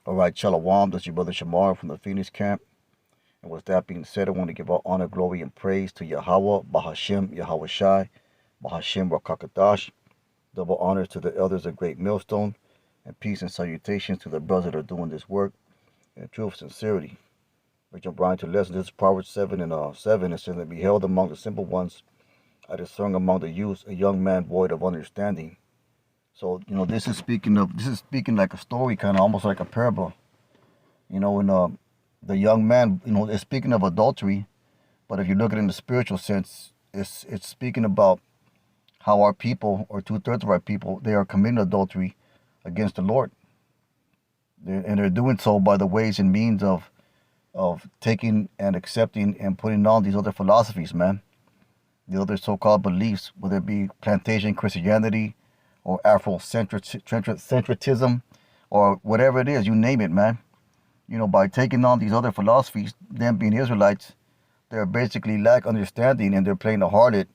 All right, Shalom. That's your brother Shamar from the Phoenix camp. And with that being said, I want to give all honor, glory, and praise to Yahweh, Bahashem, Yahweh Shai, Bahashem, Rakakadash. Double honors to the elders of Great Millstone, and peace and salutations to the brothers that are doing this work in truth, sincerity. We jump right into lesson. This is Proverbs 7 and 7. It says, "And beheld among the simple ones, I discern among the youths a young man void of understanding." So, this is speaking like a story, kind of almost like a parable. And the young man, is speaking of adultery, but if you look at it in the spiritual sense, it's speaking about how our people, or two-thirds of our people, they are committing adultery against the Lord. And they're doing so by the ways and means of taking and accepting and putting on these other philosophies, man. The other so-called beliefs, whether it be plantation Christianity or Afrocentrism or whatever it is, you name it, man. By taking on these other philosophies, them being Israelites, they're basically lack understanding and they're playing the harlot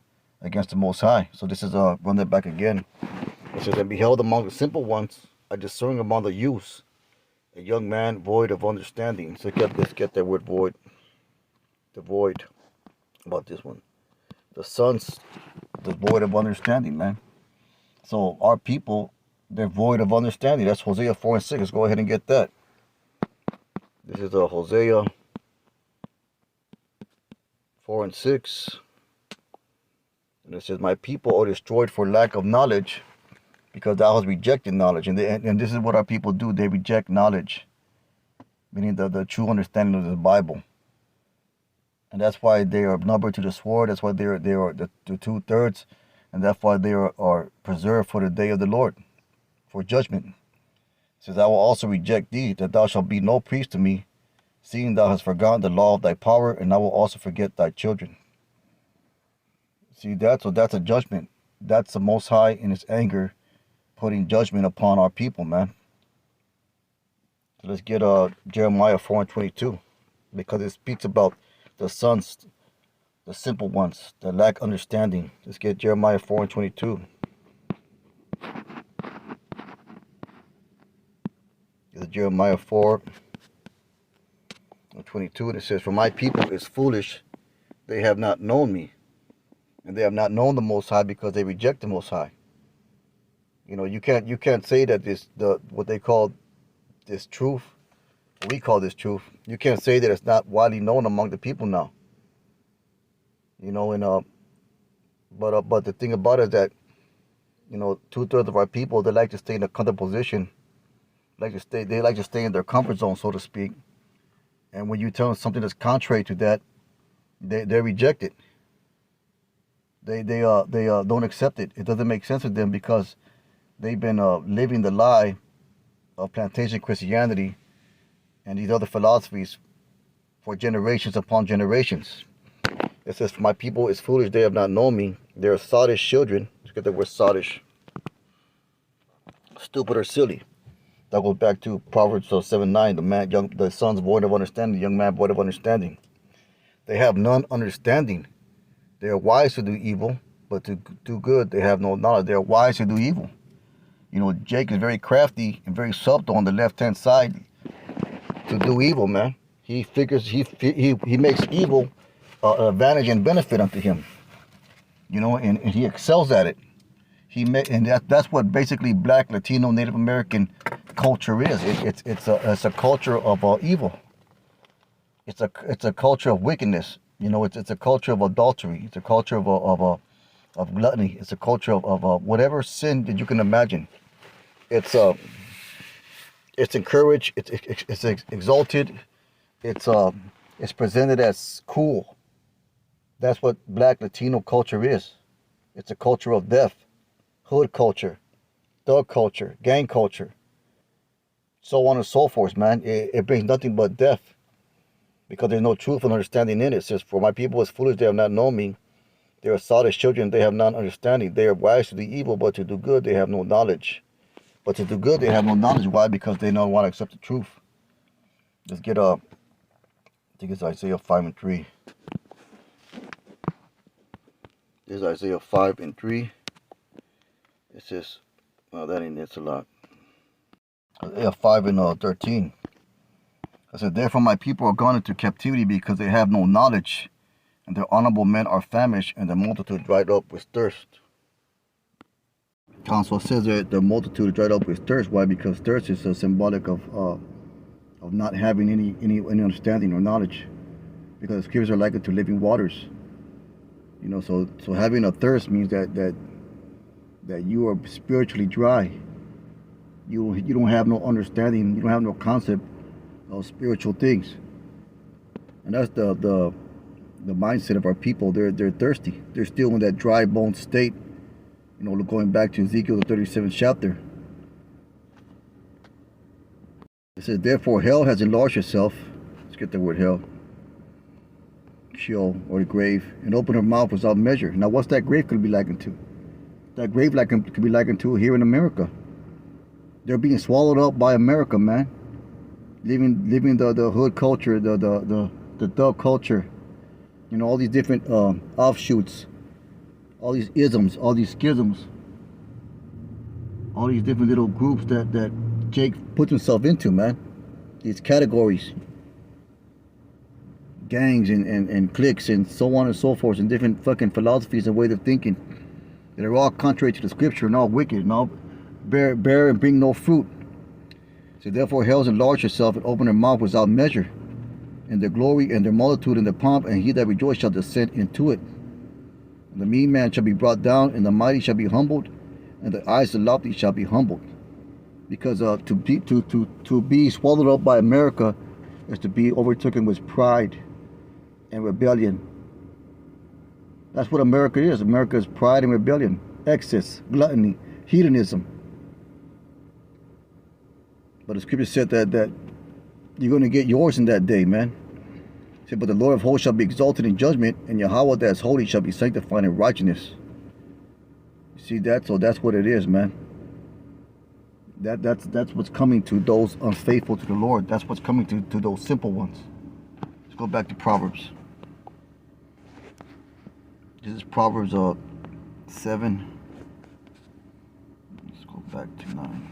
against the Most High. So this is run that back again. It says, "And beheld among the simple ones, I discern among the youths a young man void of understanding." So let's get that word void. The void about this one. The sons, the void of understanding, man. So our people, they're void of understanding. That's Hosea 4 and 6. Let's go ahead and get that. This is Hosea 4 and 6. And it says, "My people are destroyed for lack of knowledge, because thou hast rejected knowledge." And this is what our people do. They reject knowledge, meaning the true understanding of the Bible. And that's why they are numbered to the sword. That's why they are the two-thirds. And that's why they are preserved for the day of the Lord, for judgment. It says, "I will also reject thee, that thou shalt be no priest to me, seeing thou hast forgotten the law of thy power, and I will also forget thy children." See, that's a judgment. That's the Most High in his anger, putting judgment upon our people, man. So let's get Jeremiah 4 and 22, because it speaks about the sons, the simple ones that lack understanding. Let's get Jeremiah 4 and 22. It's Jeremiah 4 and 22, and it says, "For my people is foolish, they have not known me, and they have not known the Most High, because they reject the Most High." You can't say that what they call this truth, what we call this truth, you can't say that it's not widely known among the people now. And but the thing about it is that two-thirds of our people, they like to stay in a comfortable position, they like to stay in their comfort zone, so to speak. And when you tell them something that's contrary to that, they reject it. They don't accept it. It doesn't make sense to them, because they've been living the lie of plantation Christianity and these other philosophies for generations upon generations. It says, "For my people is foolish, they have not known me. They are sottish children." Let's get the word sottish. Stupid or silly. That goes back to Proverbs 7:9. The sons void of understanding, the young man void of understanding. They have none understanding. They are wise to do evil, but to do good they have no knowledge. They are wise to do evil. Jake is very crafty and very subtle on the left-hand side to do evil, man. He figures he makes evil an advantage and benefit unto him. And he excels at it. That's what basically Black, Latino, Native American culture is. It's a culture of evil. It's a culture of wickedness. It's a culture of adultery. It's a culture of gluttony. It's a culture of whatever sin that you can imagine. It's encouraged. It's exalted. It's presented as cool. That's what Black, Latino culture is. It's a culture of death, hood culture, thug culture, gang culture, so on and so forth, man. It brings nothing but death, because there's no truth and understanding in it. It says, "For my people is foolish, they have not known me. They are sottish children, they have not understanding. They are wise to do evil, but to do good they have no knowledge." But to do good they have no knowledge. Why? Because they don't want to accept the truth. Let's get I think it's Isaiah 5 and 3. This is Isaiah 5 and 3. It says, well, that ain't, it's a lot. Isaiah 5 and 13. I said, therefore my people are gone into captivity because they have no knowledge, and their honorable men are famished, and the multitude dried up with thirst. Council says that the multitude dried up with thirst. Why? Because thirst is a symbolic of not having any understanding or knowledge. Because the scriptures are likened to living waters. You know, so having a thirst means that you are spiritually dry. You don't have no understanding. You don't have no concept of spiritual things. And that's the mindset of our people. They're thirsty. They're still in that dry bone state. You know, going back to Ezekiel the 37th chapter. It says, therefore hell has enlarged itself. Let's get the word hell. Sheol, or the grave, and opened her mouth without measure. Now what's that grave could be likened to? That grave could be likened to here in America. They're being swallowed up by America, man. Living the hood culture, the thug culture. You know, all these different offshoots, all these isms, all these schisms, all these different little groups that Jake puts himself into, man. These categories, gangs and cliques and so on and so forth, and different fucking philosophies and ways of thinking that are all contrary to the scripture and all wicked and all bear and bring no fruit. So therefore hell has enlarged herself and opened her mouth without measure, and their glory and their multitude and their pomp, and he that rejoiced shall descend into it. And the mean man shall be brought down, and the mighty shall be humbled, and the eyes of the lofty shall be humbled. Because to be swallowed up by America is to be overtaken with pride and rebellion. That's what America is. America is pride and rebellion, excess, gluttony, hedonism. But the scripture said that you're going to get yours in that day, man. It said, but the Lord of hosts shall be exalted in judgment, and Yahweh that is holy shall be sanctified in righteousness. You see that? So that's what it is, man. That's what's coming to those unfaithful to the Lord. That's what's coming to those simple ones. Let's go back to Proverbs. This is Proverbs 7. Let's go back to 9.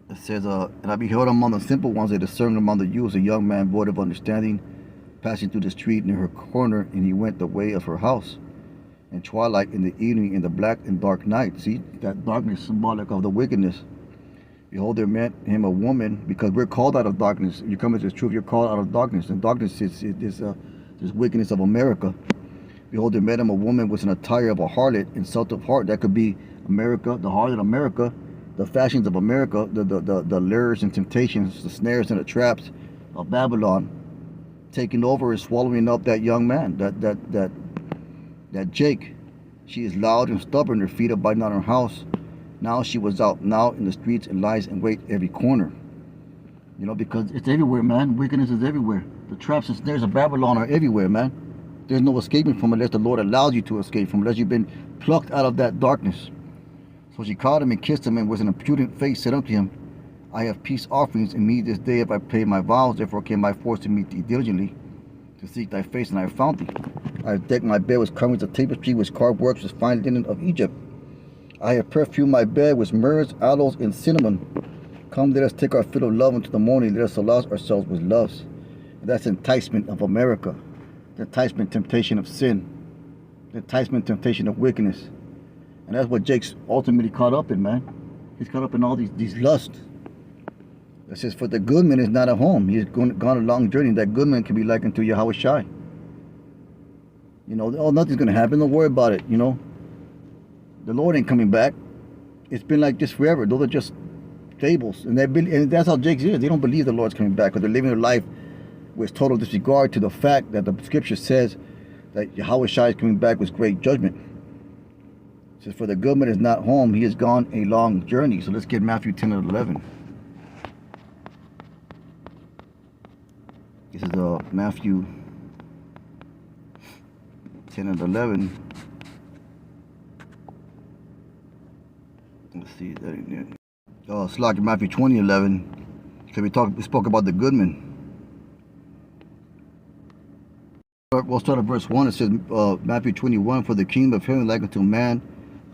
It says, and I beheld among the simple ones a discernment among the youths, a young man void of understanding, passing through the street near her corner, and he went the way of her house. In twilight, in the evening, in the black and dark night. See, that darkness is symbolic of the wickedness. Behold, there met him a woman, because we're called out of darkness. You come into the truth, you're called out of darkness. And darkness is this wickedness of America. Behold, there met him a woman with an attire of a harlot and salt of heart. That could be America, the harlot America, the fashions of America, the lures and temptations, the snares and the traps of Babylon, taking over and swallowing up that young man, that Jake. She is loud and stubborn, her feet abide not in her house. Now she was out now in the streets and lies in wait every corner. You know, because it's everywhere, man. Wickedness is everywhere. The traps and snares of Babylon are everywhere, man. There's no escaping from it unless the Lord allows you to escape from it, unless you've been plucked out of that darkness. So she caught him and kissed him, and with an impudent face said unto him, I have peace offerings in me this day if I pay my vows, therefore came I forth to meet thee diligently, to seek thy face, and I have found thee. I have decked my bed with coverings of tapestry, with carved works, with fine linen of Egypt. I have perfumed my bed with myrrhs, aloes, and cinnamon. Come, let us take our fill of love unto the morning. Let us solace ourselves with loves. And that's enticement of America. The enticement, temptation of sin. The enticement, temptation of wickedness. And that's what Jake's ultimately caught up in, man. He's caught up in all these lusts. It says, for the good man is not at home. He's gone a long journey. That good man can be likened to Yahweh Shai. You know, oh, nothing's going to happen. Don't worry about it, you know. The Lord ain't coming back. It's been like this forever. Those are just fables. And that's how Jake is. They don't believe the Lord's coming back, because they're living their life with total disregard to the fact that the scripture says that Yahweh Shai is coming back with great judgment. It says, for the good man is not home. He has gone a long journey. So let's get Matthew 10 and 11. This is Matthew 10 and 11. Let's see that in there. It's like Matthew 20:11. So we spoke about the good man. We'll start at verse 1. It says, Matthew 21, for the kingdom of heaven like unto a man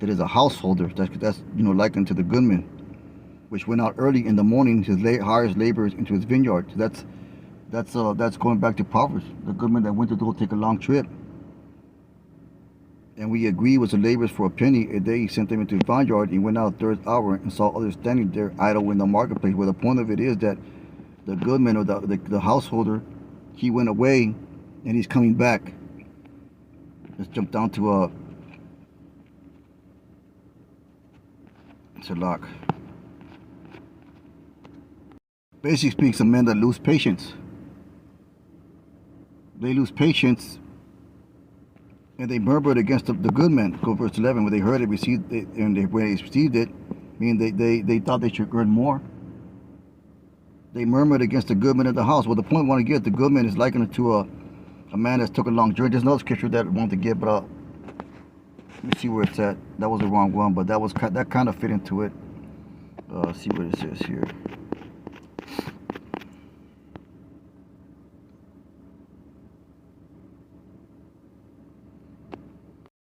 that is a householder. That's likened to the goodman, which went out early in the morning to hire his laborers into his vineyard. So that's going back to Proverbs. The goodman that went to go take a long trip, and we agreed was the laborers for a penny a day. He sent them into his vineyard. He went out third hour and saw others standing there idle in the marketplace. Where the point of it is that the goodman or the householder, he went away, and he's coming back. Let's jump down to Salak. Basically speaks of men that lose patience. They lose patience, and they murmured against the good men. Go verse 11. When they heard it, received it, and when they received it, meaning they thought they should earn more. They murmured against the good men of the house. Well, the point I want to get, the good man is likened to a man that's took a long journey. There's another scripture that I want to get, but let me see where it's at. That was the wrong one, but that kind of fit into it. See what it says here.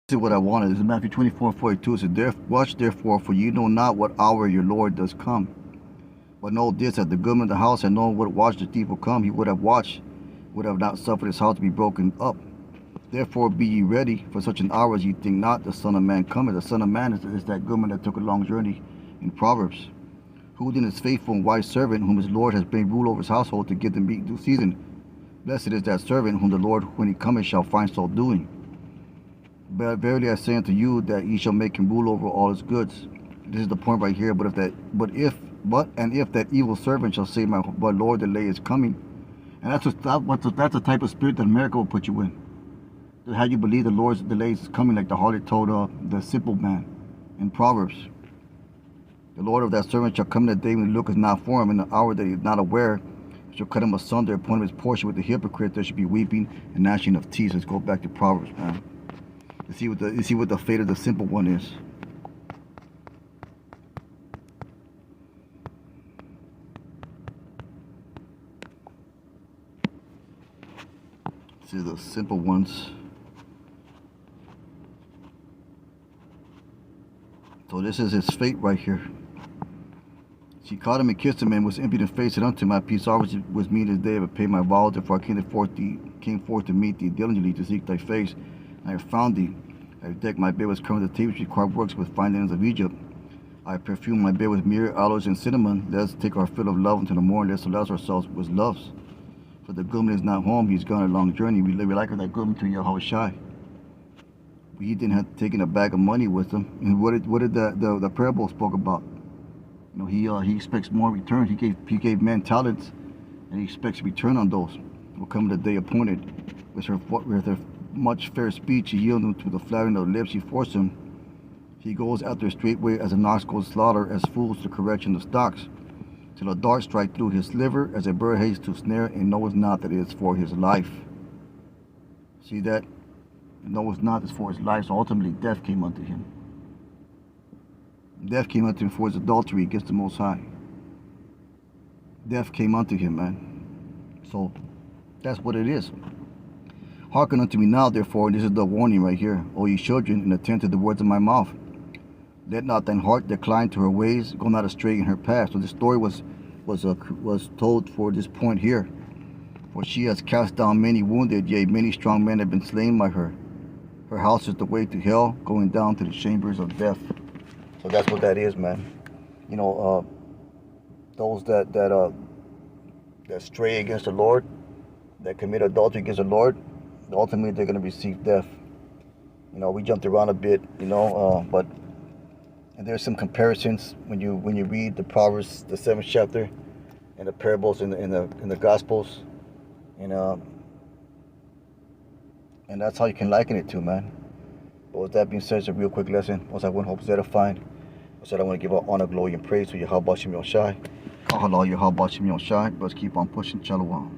This is what I wanted. This is Matthew 24:42. It says, "Watch therefore, for you know not what hour your Lord does come. But know this, that the goodman of the house had known what watch the thief will come, he would have watched, would have not suffered his house to be broken up. Therefore be ye ready, for such an hour as ye think not the Son of Man cometh." The Son of Man is that goodman that took a long journey in Proverbs. "Who then is faithful and wise servant, whom his Lord has made rule over his household to give them meat in due season? Blessed is that servant, whom the Lord, when he cometh, shall find so doing. But verily I say unto you, that ye shall make him rule over all his goods." This is the point right here. If that evil servant shall say, my Lord, the day is coming. And that's the type of spirit that America will put you in. To have you believe the Lord's delay is coming, like the harlot told the simple man in Proverbs. "The Lord of that servant shall come in the day when he looketh not for him, in the hour that he is not aware, shall cut him asunder, upon his portion with the hypocrite. There should be weeping and gnashing of teeth." Let's go back to Proverbs, man. You see what the fate of the simple one is. See the simple ones. So this is his fate right here. She caught him and kissed him, and was impudent faced, said unto him, "My peace always was me this day, but pay my vow. Therefore I came forth to meet thee diligently, to seek thy face. I have found thee. I have decked my bed with covered the tapestry, carved works with fine linens of Egypt. I have perfumed my bed with myrrh, aloes, and cinnamon. Let us take our fill of love until the morning. Let us arouse ourselves with loves. For the goodman is not home, he's gone a long journey." We like that goodman to Yahushua. He didn't have taken a bag of money with him. And what did the parable spoke about? He expects more return. He gave men talents, and he expects return on those. Will come the day appointed. With her much fair speech, she yielded to the flattering of the lips. She forced him. He goes after straightway as an ox goes slaughter, as fools to correction of stocks, till a dart strike through his liver, as a bird hastes to snare, and knoweth not that it is for his life. See that? Knoweth not that it's for his life. So ultimately, death came unto him. Death came unto him for his adultery against the Most High. Death came unto him, man. So that's what it is. "Hearken unto me now, therefore," and this is the warning right here, "O ye children, and attend to the words of my mouth. Let not thine heart decline to her ways, go not astray in her path." So this story was told for this point here. "For she has cast down many wounded, yea, many strong men have been slain by her. Her house is the way to hell, going down to the chambers of death." So that's what that is, man. Those that stray against the Lord, that commit adultery against the Lord, ultimately they're going to receive death. We jumped around a bit, but and there's some comparisons when you read the Proverbs, the 7th chapter, and the parables in the Gospels, and that's how you can liken it to, man. But with that being said, it's a real quick lesson. Once I went hope is edifying. I said I want to give all honor, glory, and praise to Yahweh Shem Yoshai. Kahala Yahweh Shem Yoshai. Let's keep on pushing. Shalom.